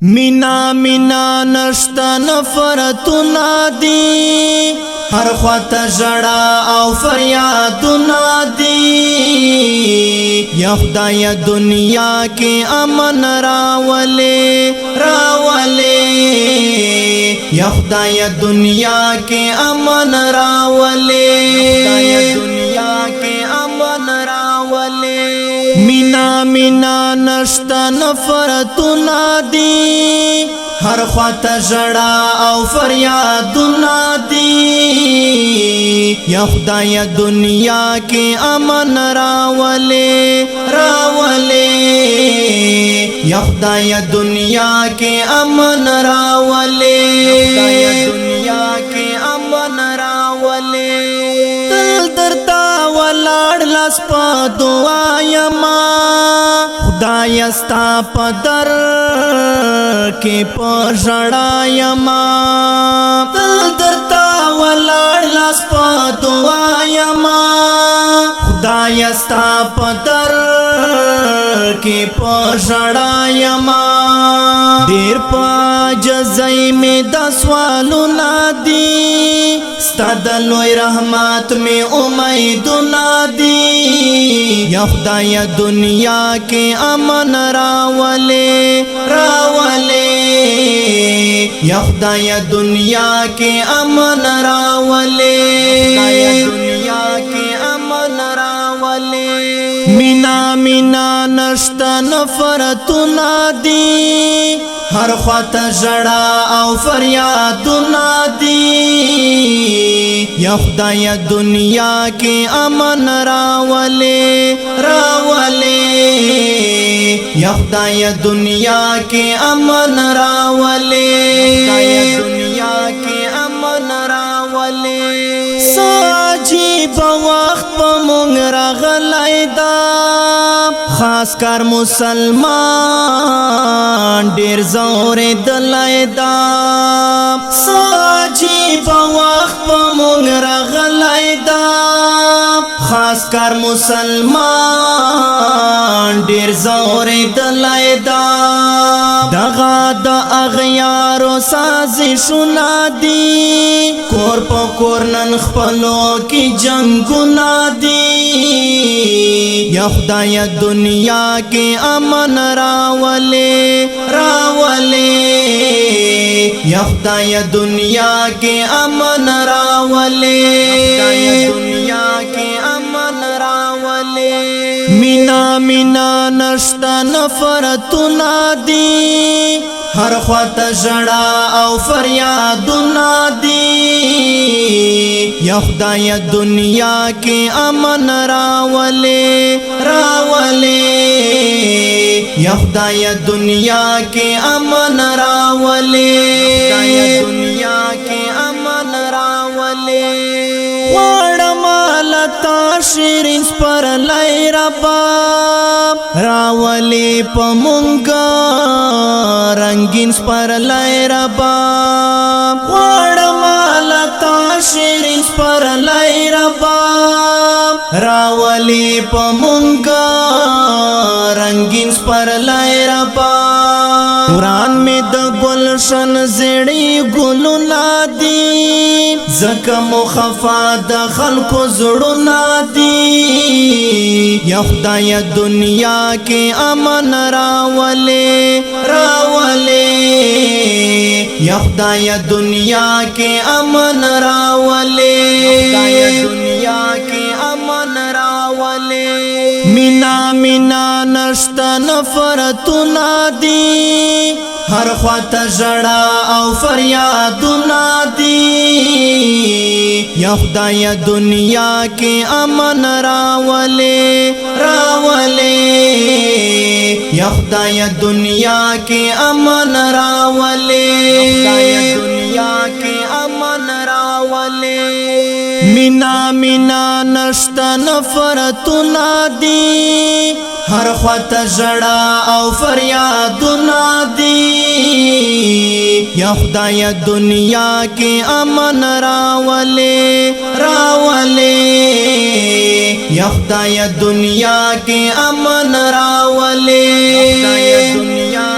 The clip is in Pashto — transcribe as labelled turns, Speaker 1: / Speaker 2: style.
Speaker 1: مینا مینا نشتا نفرتنا دی هر خواته جڑا او فریادنا دی یا خدای دنیا کی امن راولے راولے یا خدای دنیا کی امن راولے خدای دنیا کی امن راولے مینا مینا نشتا نفرتنا دی هر خواته جڑا او فریادنا دی یا خدای دنیا کی امن راولے راولے یا خدای دنیا کی امن راولے خدای دنیا کی امن راولے دل درتا ولاړ لاس په دعا یما خدای استا په در کې په ژړا یما دل درتا ولاړ لاس په دعا یما خدای استا په در کې په ژړا یما ډېر په جزای می د سوالونه دي ستا د لوی رحمت می امیدونه دي یا خدای دنیا کې امن راولے راولے یا خدای دنیا کې امن راولے خدای دنیا کې امن راولے مینا مینا نشتا نفرتنا دی هر خواته جڑا او فریادنا دی یا خدای دنیا کی امن راولے راولے یا خدای دنیا کی امن راولے خدای دنیا کی امن راولے ساجیب وقت پا مونگ راغلائی دا خاص کر مسلمان ډیر زور دلای دا ساجیب وقت په مونږ راغلی دا خاص کر مسلمان ډیر زور دلای دا دغه د اغیارو سازشونه دي کور په کور نن خپلو کې جنګونه دي یا خدای دنیا کی امن راولے راولے یا خدای دنیا کی امن راولے خدای دنیا کی امن راولے مینا مینا نشتا نفرتنا دی هر خواته جڑا او فریادنا دی یا خدای دنیا کی امن راولے راولے یا خدای دنیا کی امن راولے خدای دنیا کی امن راولے غواړم لتا شیرین پر لای ربا راولے پمونګا رنگین پر لای ربا غواړم لتا شیرین پر لای ربا راولے پمونګا رنگین پر لای ربا قرآن میں د گلشن زیڑی گلونا دی زکا مخفا د خلق زڑونا دی یا خدای دنیا کے امن راولے راولے یا خدای دنیا کے امن راولے خدای دنیا کے امن راولے مینا مینا نشتا نفرتنا دی هر خواته جڑا او فریادنا دی یا خدای دنیا کی امن راولے راولے یا خدای دنیا کی امن راولے خدای دنیا کی امن راولے مینا مینا نشتا نفرتنا دی هر خواته جڑا او فریادنا دی یا خدای دنیا کی امن راولے راولے یا خدای دنیا کی امن راولے خدای دنیا